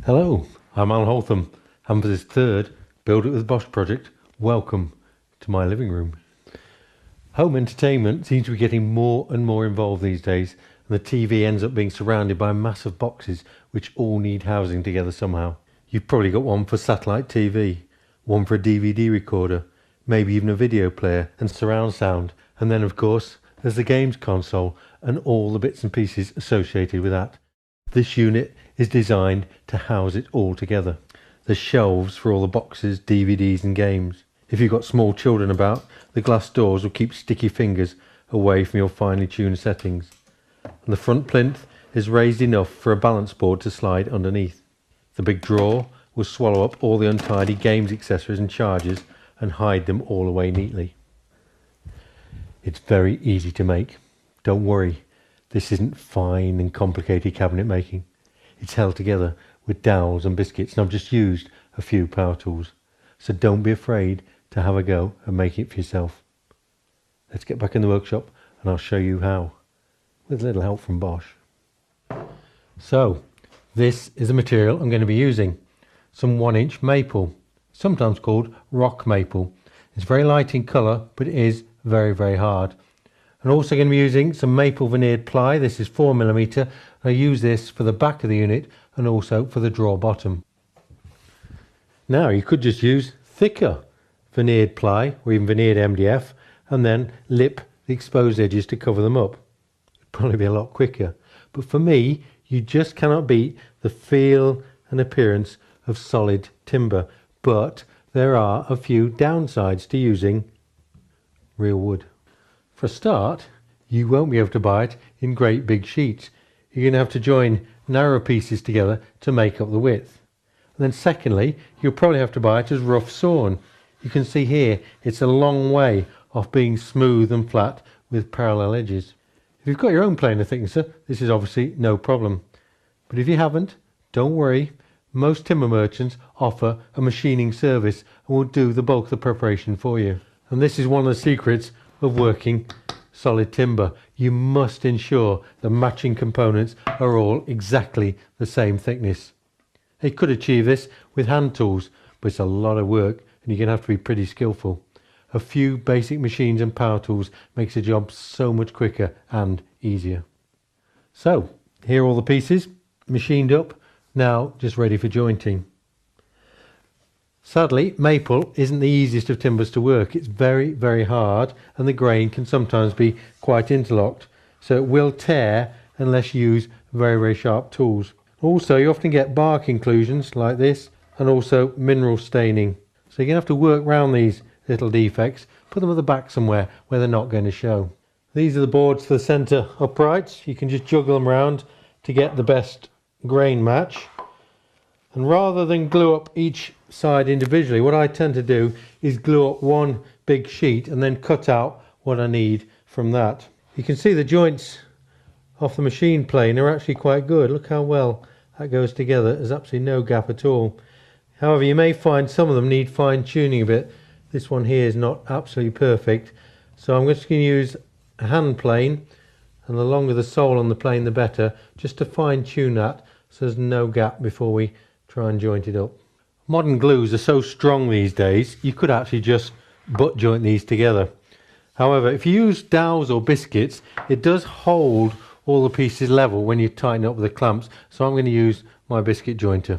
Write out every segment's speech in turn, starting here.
Hello, I'm Alan Holtham, and for this third Build It with BOSCH project, welcome to my living room. Home entertainment seems to be getting more and more involved these days, and the TV ends up being surrounded by massive boxes which all need housing together somehow. You've probably got one for satellite TV, one for a DVD recorder, maybe even a video player and surround sound, and then of course there's the games console and all the bits and pieces associated with that. This unit is designed to house it all together. There's shelves for all the boxes, DVDs and games. If you've got small children about, the glass doors will keep sticky fingers away from your finely tuned settings. And the front plinth is raised enough for a balance board to slide underneath. The big drawer will swallow up all the untidy games accessories and chargers and hide them all away neatly. It's very easy to make. Don't worry, this isn't fine and complicated cabinet making. It's held together with dowels and biscuits, and I've just used a few power tools. So don't be afraid to have a go and make it for yourself. Let's get back in the workshop and I'll show you how, with a little help from BOSCH. So, this is the material I'm going to be using. Some 1-inch maple, sometimes called rock maple. It's very light in colour, but it is very, very hard. I'm also going to be using some maple veneered ply. This is 4mm. I use this for the back of the unit and also for the drawer bottom. Now you could just use thicker veneered ply or even veneered MDF and then lip the exposed edges to cover them up. It'd probably be a lot quicker. But for me, you just cannot beat the feel and appearance of solid timber. But there are a few downsides to using real wood. For a start, you won't be able to buy it in great big sheets. You're going to have to join narrow pieces together to make up the width. And then secondly, you'll probably have to buy it as rough sawn. You can see here it's a long way off being smooth and flat with parallel edges. If you've got your own planer thicknesser, this is obviously no problem. But if you haven't, don't worry. Most timber merchants offer a machining service and will do the bulk of the preparation for you. And this is one of the secrets of working solid timber. You must ensure the matching components are all exactly the same thickness. You could achieve this with hand tools, but it's a lot of work and you're going to have to be pretty skillful. A few basic machines and power tools makes the job so much quicker and easier. So here are all the pieces machined up, now just ready for jointing. Sadly, maple isn't the easiest of timbers to work. It's very, very hard and the grain can sometimes be quite interlocked. So it will tear unless you use very, very sharp tools. Also, you often get bark inclusions like this and also mineral staining. So you're going to have to work around these little defects, put them at the back somewhere where they're not going to show. These are the boards for the centre uprights. You can just juggle them around to get the best grain match. And rather than glue up each side individually, what I tend to do is glue up one big sheet and then cut out what I need from that. You can see the joints off the machine plane are actually quite good. Look how well that goes together. There's absolutely no gap at all. However, you may find some of them need fine tuning a bit. This one here is not absolutely perfect. So I'm just going to use a hand plane, and the longer the sole on the plane the better, just to fine tune that so there's no gap before we try and joint it up. Modern glues are so strong these days, you could actually just butt joint these together. However, if you use dowels or biscuits, it does hold all the pieces level when you tighten up with the clamps. So I'm going to use my biscuit jointer.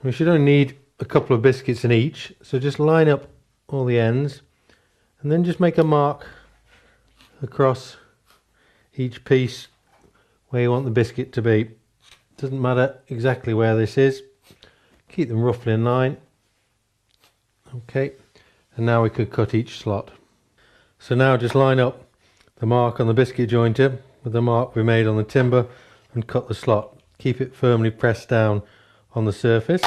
We should only need a couple of biscuits in each, so just line up all the ends and then just make a mark across each piece where you want the biscuit to be. Doesn't matter exactly where this is. Keep them roughly in line. Okay, and now we could cut each slot. So now just line up the mark on the biscuit jointer with the mark we made on the timber and cut the slot. Keep it firmly pressed down on the surface.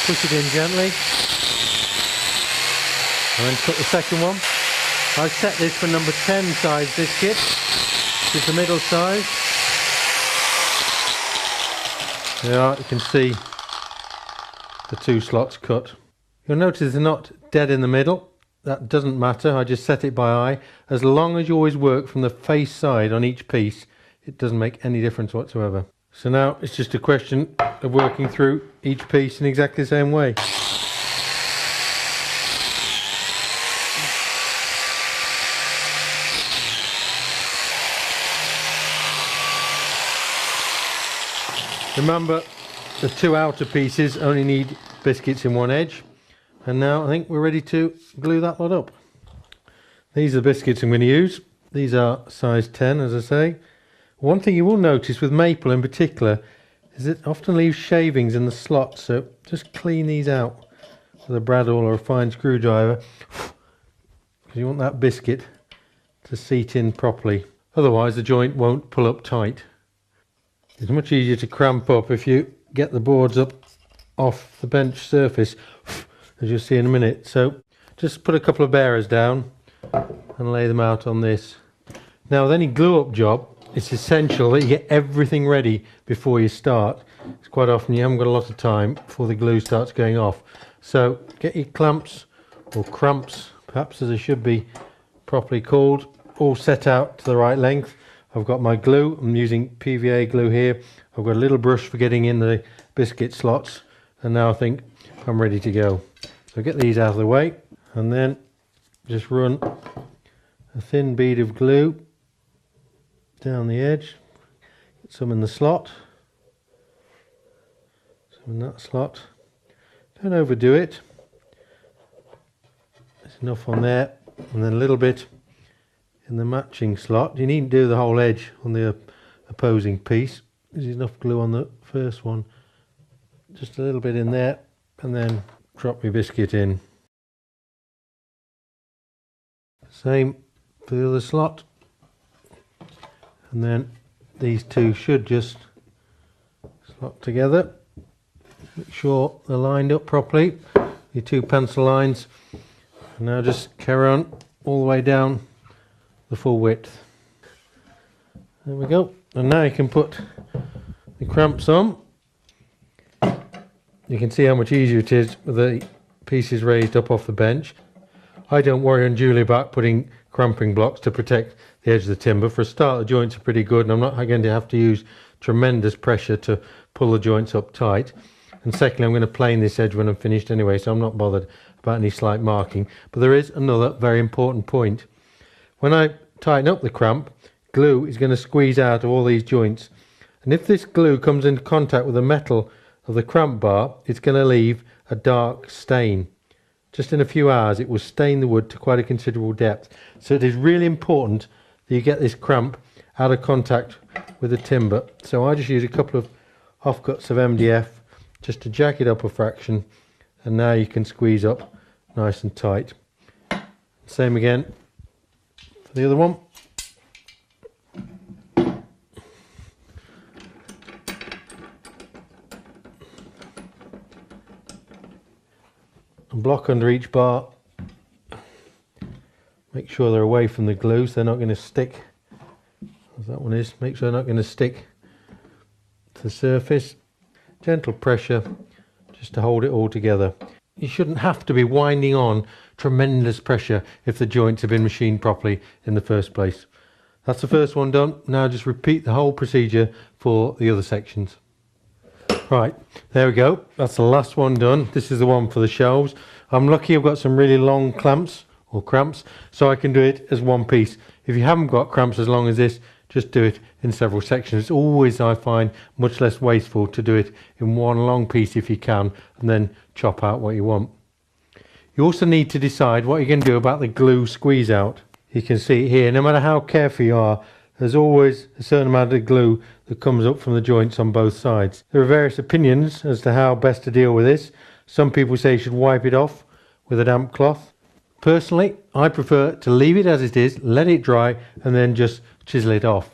Push it in gently and then cut the second one. I set this for number 10 size biscuit, which is the middle size. There you can see the two slots cut. You'll notice they're not dead in the middle. That doesn't matter, I just set it by eye. As long as you always work from the face side on each piece, it doesn't make any difference whatsoever. So now it's just a question of working through each piece in exactly the same way. Remember, the two outer pieces only need biscuits in one edge. And now I think we're ready to glue that lot up. These are the biscuits I'm going to use. These are size 10, as I say. One thing you will notice with maple in particular is it often leaves shavings in the slots, so just clean these out with a bradawl or a fine screwdriver, because you want that biscuit to seat in properly. Otherwise the joint won't pull up tight. It's much easier to cramp up if you get the boards up off the bench surface, as you'll see in a minute. So just put a couple of bearers down and lay them out on this. Now with any glue up job, it's essential that you get everything ready before you start. It's quite often you haven't got a lot of time before the glue starts going off. So get your clamps or crumps, perhaps as they should be properly called, all set out to the right length. I've got my glue. I'm using PVA glue here. I've got a little brush for getting in the biscuit slots, and now I think I'm ready to go. So get these out of the way and then just run a thin bead of glue down the edge. Get some in the slot, some in that slot. Don't overdo it. There's enough on there, and then a little bit in the matching slot. You needn't do the whole edge on the opposing piece. There's enough glue on the first one. Just a little bit in there, and then drop your biscuit in. Same for the other slot. And then these two should just slot together. Make sure they're lined up properly. Your two pencil lines. And now just carry on all the way down the full width. There we go. And now you can put the cramps on. You can see how much easier it is with the pieces raised up off the bench. I don't worry unduly about putting cramping blocks to protect the edge of the timber. For a start, the joints are pretty good, and I'm not going to have to use tremendous pressure to pull the joints up tight. And secondly, I'm going to plane this edge when I'm finished anyway, so I'm not bothered about any slight marking. But there is another very important point. When I tighten up the cramp, glue is going to squeeze out of all these joints. And if this glue comes into contact with the metal of the cramp bar, it's going to leave a dark stain. Just in a few hours it will stain the wood to quite a considerable depth. So it is really important that you get this cramp out of contact with the timber. So I just use a couple of offcuts of MDF just to jack it up a fraction, and now you can squeeze up nice and tight. Same again for the other one. And block under each bar. Make sure they're away from the glue so they're not going to stick, as that one is. Make sure they're not going to stick to the surface. Gentle pressure just to hold it all together. You shouldn't have to be winding on tremendous pressure if the joints have been machined properly in the first place. That's the first one done. Now just repeat the whole procedure for the other sections. Right, there we go. That's the last one done. This is the one for the shelves. I'm lucky I've got some really long clamps or cramps, so I can do it as one piece. If you haven't got cramps as long as this, just do it in several sections. It's always, I find, much less wasteful to do it in one long piece if you can, and then chop out what you want. You also need to decide what you're going to do about the glue squeeze out. You can see here, no matter how careful you are, there's always a certain amount of glue that comes up from the joints on both sides. There are various opinions as to how best to deal with this. Some people say you should wipe it off with a damp cloth. Personally, I prefer to leave it as it is, let it dry, and then just chisel it off.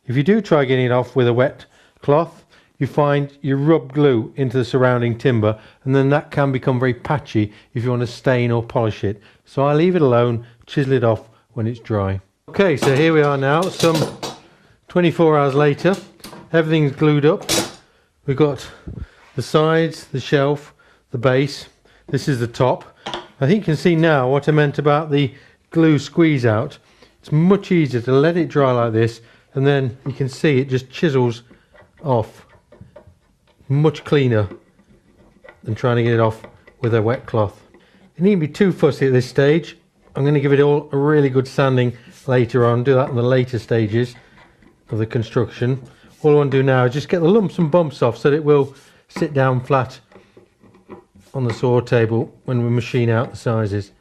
If you do try getting it off with a wet cloth, you find you rub glue into the surrounding timber, and then that can become very patchy if you want to stain or polish it. So I leave it alone, chisel it off when it's dry. Okay, so here we are now, some 24 hours later. Everything's glued up. We've got the sides, the shelf, the base. This is the top. I think you can see now what I meant about the glue squeeze out. It's much easier to let it dry like this, and then you can see it just chisels off much cleaner than trying to get it off with a wet cloth. You needn't be too fussy at this stage. I'm going to give it all a really good sanding later on, do that in the later stages of the construction. All I want to do now is just get the lumps and bumps off so that it will sit down flat on the saw table when we machine out the sizes.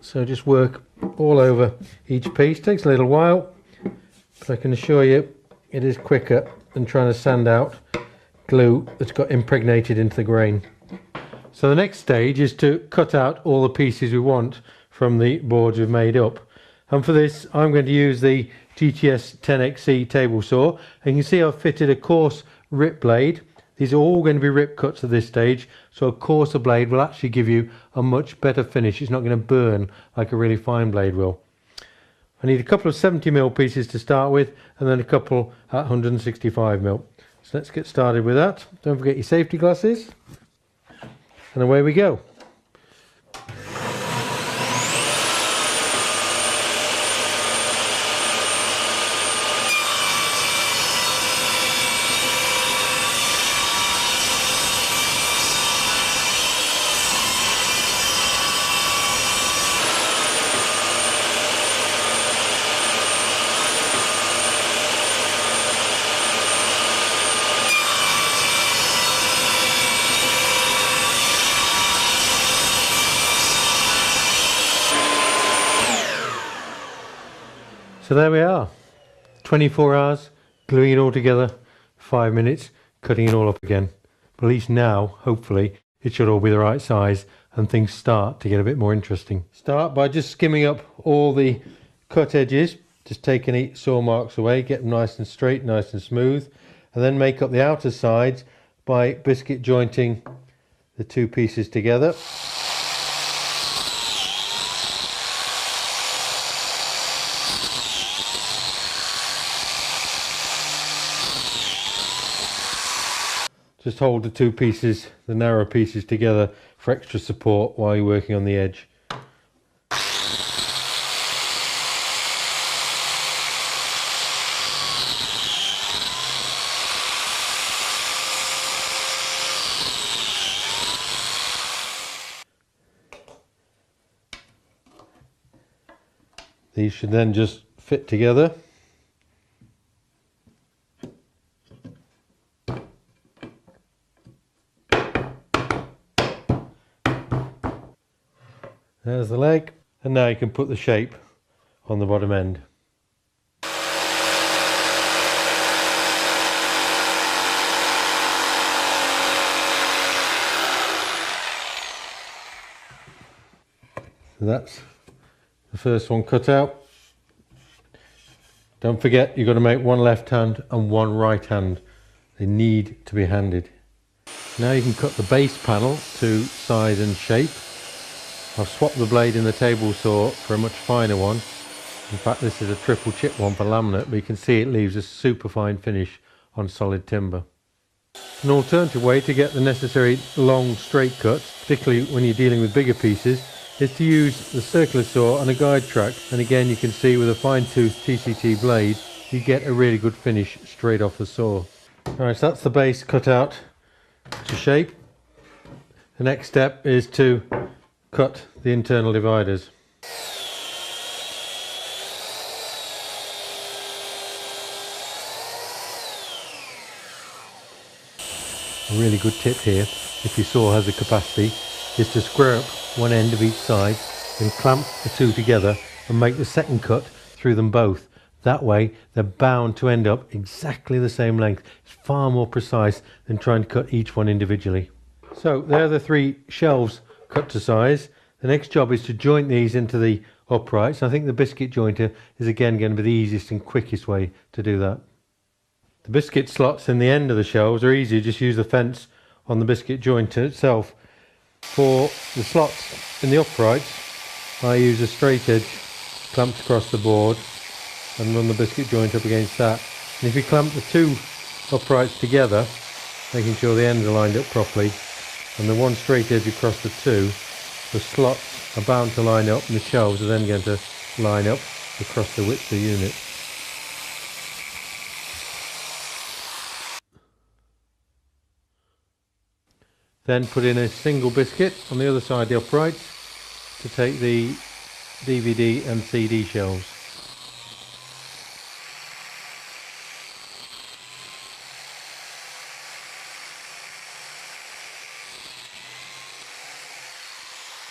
So just work all over each piece. Takes a little while, but I can assure you it is quicker than trying to sand out glue that's got impregnated into the grain. So the next stage is to cut out all the pieces we want from the boards we've made up. And for this I'm going to use the GTS 10XC table saw. And you can see I've fitted a coarse rip blade. These are all going to be rip cuts at this stage, so a coarser blade will actually give you a much better finish. It's not going to burn like a really fine blade will. I need a couple of 70mm pieces to start with, and then a couple at 165mm. So let's get started with that. Don't forget your safety glasses, and away we go. So there we are, 24 hours, gluing it all together, 5 minutes, cutting it all up again. But at least now, hopefully, it should all be the right size and things start to get a bit more interesting. Start by just skimming up all the cut edges, just take any saw marks away, get them nice and straight, nice and smooth, and then make up the outer sides by biscuit jointing the two pieces together. Just hold the two pieces, the narrow pieces together for extra support while you're working on the edge. These should then just fit together. There's the leg, and now you can put the shape on the bottom end. So that's the first one cut out. Don't forget, you've got to make one left hand and one right hand. They need to be handed. Now you can cut the base panel to size and shape. I've swapped the blade in the table saw for a much finer one. In fact, this is a triple chip one for laminate, but you can see it leaves a super fine finish on solid timber. An alternative way to get the necessary long straight cuts, particularly when you're dealing with bigger pieces, is to use the circular saw on a guide track. And again, you can see with a fine tooth TCT blade, you get a really good finish straight off the saw. Alright, so that's the base cut out to shape. The next step is to cut the internal dividers. A really good tip here, if your saw has the capacity, is to square up one end of each side, then clamp the two together and make the second cut through them both. That way they're bound to end up exactly the same length. It's far more precise than trying to cut each one individually. So there are the three shelves cut to size. The next job is to joint these into the uprights. I think the biscuit jointer is again going to be the easiest and quickest way to do that. The biscuit slots in the end of the shelves are easy. Just use the fence on the biscuit jointer itself. For the slots in the uprights, I use a straight edge clamped across the board and run the biscuit joint up against that. And if you clamp the two uprights together, making sure the ends are lined up properly, and the one straight edge across the two, the slots are bound to line up and the shelves are then going to line up across the width of the unit. Then put in a single biscuit on the other side of the uprights to take the DVD and CD shelves.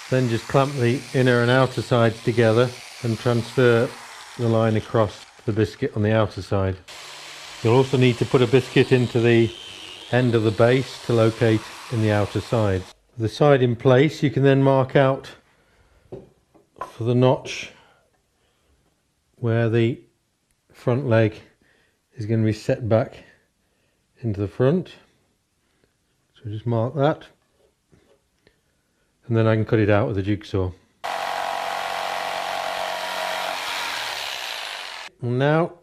Then just clamp the inner and outer sides together and transfer the line across the biscuit on the outer side. You'll also need to put a biscuit into the end of the base to locate in the outer side. With the side in place, you can then mark out for the notch where the front leg is going to be set back into the front. So just mark that. And then I can cut it out with a jigsaw. And now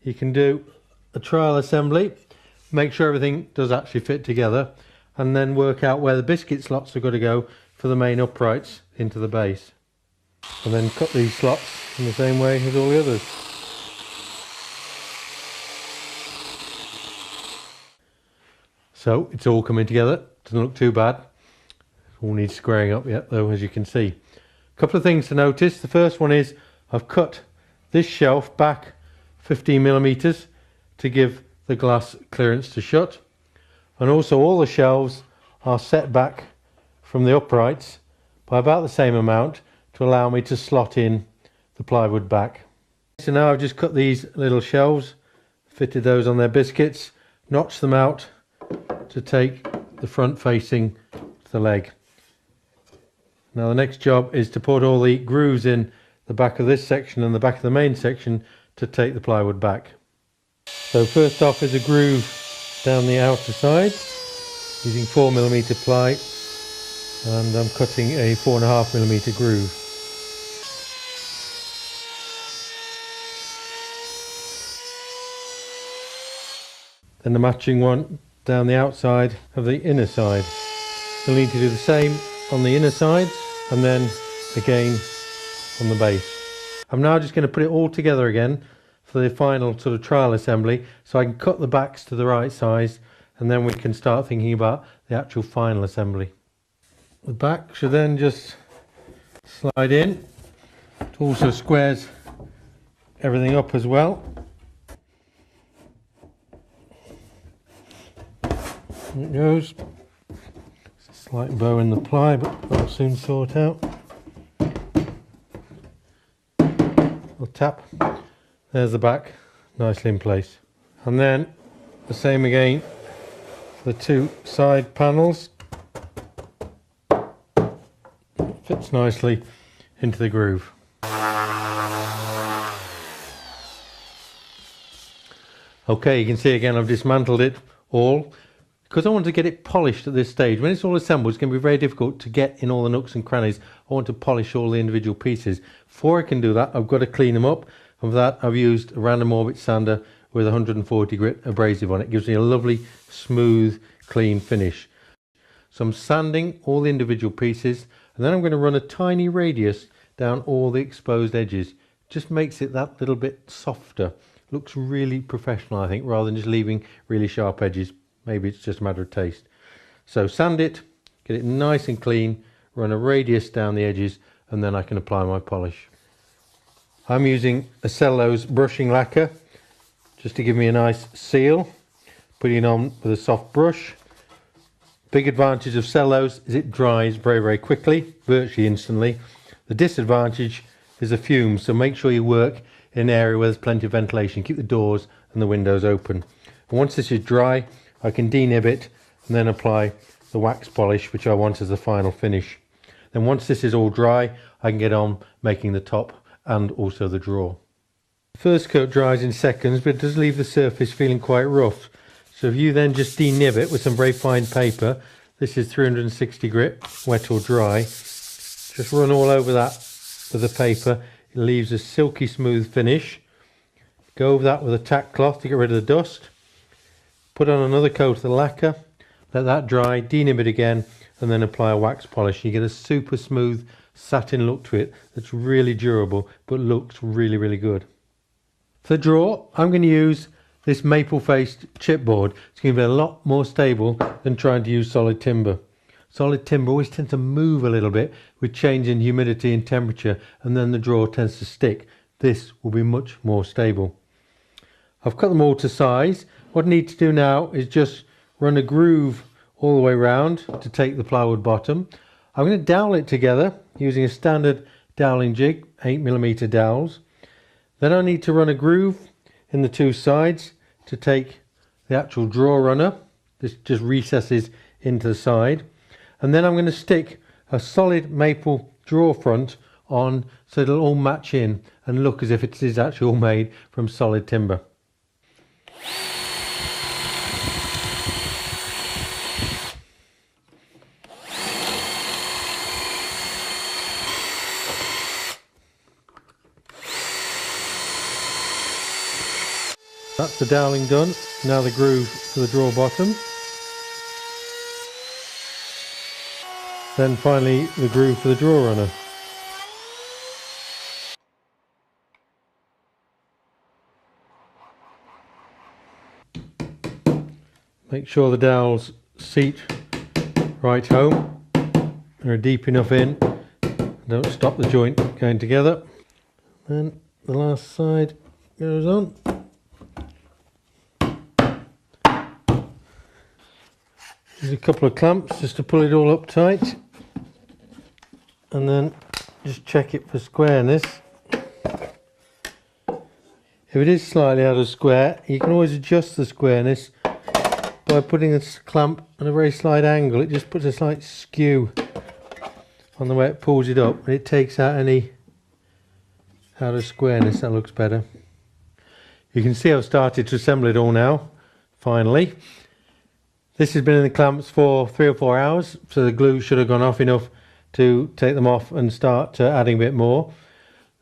you can do a trial assembly, make sure everything does actually fit together, and then work out where the biscuit slots are going to go for the main uprights into the base. And then cut these slots in the same way as all the others. So it's all coming together, doesn't look too bad. All needs squaring up yet though, as you can see. A couple of things to notice. The first one is I've cut this shelf back 15mm to give the glass clearance to shut, and also all the shelves are set back from the uprights by about the same amount to allow me to slot in the plywood back. So now I've just cut these little shelves, fitted those on their biscuits, notched them out to take the front facing to the leg. Now the next job is to put all the grooves in the back of this section and the back of the main section to take the plywood back. So first off is a groove down the outer side using 4mm ply, and I'm cutting a 4.5mm groove. Then the matching one down the outside of the inner side. You'll need to do the same on the inner sides and then again on the base. I'm now just going to put it all together again for the final sort of trial assembly, so I can cut the backs to the right size, and then we can start thinking about the actual final assembly. The back should then just slide in. It also squares everything up as well. There it goes. Slight bow in the ply, but that'll soon sort out. I'll tap. There's the back, nicely in place. And then the same again for the two side panels. Fits nicely into the groove. Okay, you can see again I've dismantled it all, because I want to get it polished at this stage. When it's all assembled, it's going to be very difficult to get in all the nooks and crannies. I want to polish all the individual pieces. Before I can do that, I've got to clean them up. And for that, I've used a random orbit sander with 140 grit abrasive on it. It gives me a lovely, smooth, clean finish. So I'm sanding all the individual pieces, and then I'm going to run a tiny radius down all the exposed edges. Just makes it that little bit softer. Looks really professional, I think, rather than just leaving really sharp edges. Maybe it's just a matter of taste. So sand it, get it nice and clean, run a radius down the edges, and then I can apply my polish. I'm using a cellulose brushing lacquer just to give me a nice seal. Putting it on with a soft brush. Big advantage of cellulose is it dries very, very quickly, virtually instantly. The disadvantage is the fumes, so make sure you work in an area where there's plenty of ventilation. Keep the doors and the windows open. And once this is dry, I can denib it and then apply the wax polish, which I want as the final finish. Then once this is all dry, I can get on making the top and also the drawer. The first coat dries in seconds, but it does leave the surface feeling quite rough. So if you then just denib it with some very fine paper, this is 360 grit, wet or dry, just run all over that with the paper. It leaves a silky smooth finish. Go over that with a tack cloth to get rid of the dust. Put on another coat of the lacquer, let that dry, denib it again, and then apply a wax polish. You get a super smooth satin look to it that's really durable but looks really, really good. For the drawer, I'm going to use this maple faced chipboard is going to be a lot more stable than trying to use solid timber. Solid timber always tends to move a little bit with change in humidity and temperature, and then the drawer tends to stick. This will be much more stable. I've cut them all to size. What I need to do now is just run a groove all the way around to take the plywood bottom. I'm going to dowel it together using a standard doweling jig, 8mm dowels. Then I need to run a groove in the two sides to take the actual drawer runner. This just recesses into the side. And then I'm going to stick a solid maple drawer front on so it'll all match in and look as if it is actually all made from solid timber. That's the doweling done. Now the groove for the drawer bottom. Then finally the groove for the drawer runner. Make sure the dowels seat right home and are deep enough in. Don't stop the joint going together. Then the last side goes on. Use a couple of clamps just to pull it all up tight, and then just check it for squareness. If it is slightly out of square, you can always adjust the squareness by putting this clamp at a very slight angle. It just puts a slight skew on the way it pulls it up, and it takes out any out of squareness. That looks better. You can see I've started to assemble it all now, finally. This has been in the clamps for 3 or 4 hours, so the glue should have gone off enough to take them off and start adding a bit more.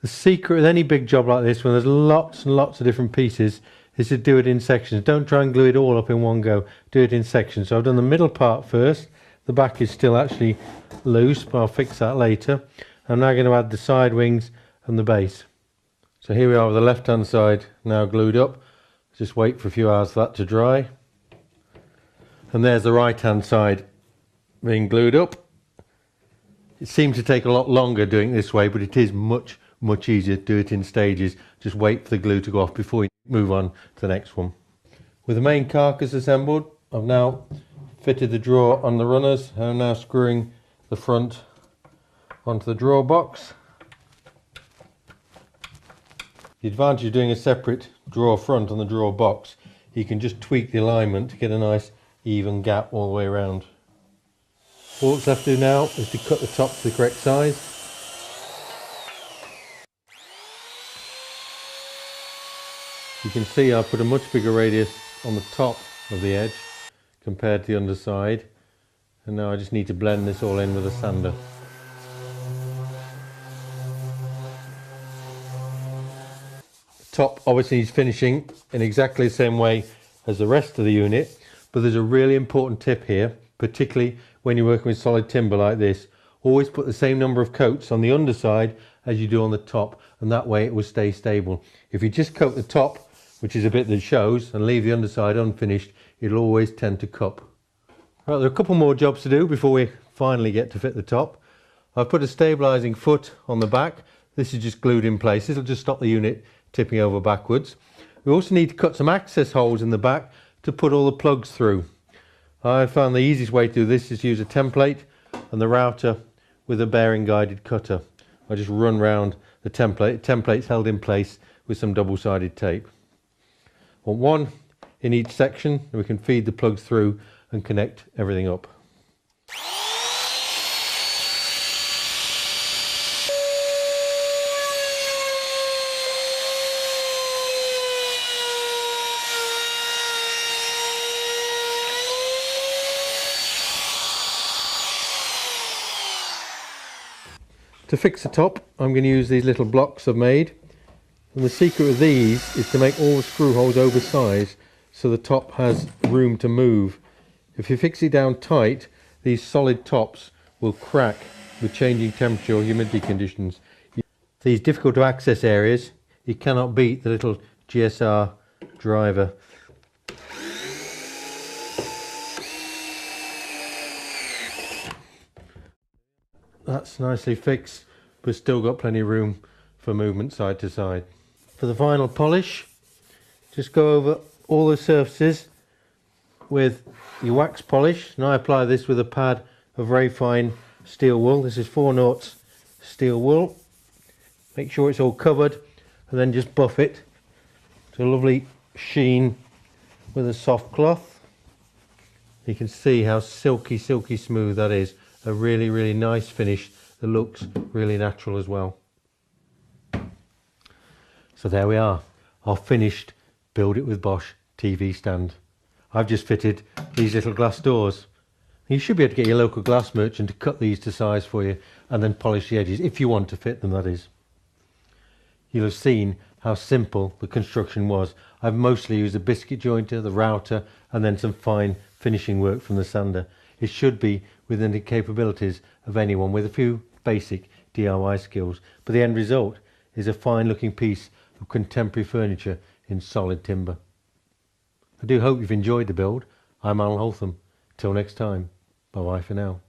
The secret with any big job like this, when there's lots and lots of different pieces, is to do it in sections. Don't try and glue it all up in one go. Do it in sections. So I've done the middle part first. The back is still actually loose, but I'll fix that later. I'm now going to add the side wings and the base. So here we are with the left hand side now glued up. Just wait for a few hours for that to dry. And there's the right hand side being glued up. It seems to take a lot longer doing it this way, but it is much easier to do it in stages. Just wait for the glue to go off before you move on to the next one. With the main carcass assembled, I've now fitted the drawer on the runners, and I'm now screwing the front onto the drawer box. The advantage of doing a separate drawer front on the drawer box, you can just tweak the alignment to get a nice even gap all the way around. All that's left to do now is to cut the top to the correct size. You can see I've put a much bigger radius on the top of the edge compared to the underside, and now I just need to blend this all in with a sander. The top obviously needs finishing in exactly the same way as the rest of the unit, but there's a really important tip here, particularly when you're working with solid timber like this. Always put the same number of coats on the underside as you do on the top, and that way it will stay stable. If you just coat the top, which is a bit that shows, and leave the underside unfinished, it'll always tend to cup. Right, there are a couple more jobs to do before we finally get to fit the top. I've put a stabilising foot on the back. This is just glued in place. This will just stop the unit tipping over backwards. We also need to cut some access holes in the back to put all the plugs through. I found the easiest way to do this is to use a template and the router with a bearing guided cutter. I just run round the template. The template's held in place with some double-sided tape. I want one in each section, and we can feed the plugs through and connect everything up. To fix the top, I'm going to use these little blocks I've made, and the secret of these is to make all the screw holes oversized so the top has room to move. If you fix it down tight, these solid tops will crack with changing temperature or humidity conditions. These difficult to access areas, you cannot beat the little GSR driver. That's nicely fixed, but still got plenty of room for movement side to side. For the final polish, just go over all the surfaces with your wax polish, and I apply this with a pad of very fine steel wool. This is 4/0 steel wool. Make sure it's all covered, and then just buff it to a lovely sheen with a soft cloth. You can see how silky smooth that is. A really nice finish that looks really natural as well. So there we are, our finished Build It with Bosch TV stand. I've just fitted these little glass doors. You should be able to get your local glass merchant to cut these to size for you and then polish the edges, if you want to fit them, that is. You'll have seen how simple the construction was. I've mostly used a biscuit jointer, the router, and then some fine finishing work from the sander. It should be within the capabilities of anyone with a few basic DIY skills, but the end result is a fine looking piece of contemporary furniture in solid timber. I do hope you've enjoyed the build. I'm Alan Holtham. Till next time, bye bye for now.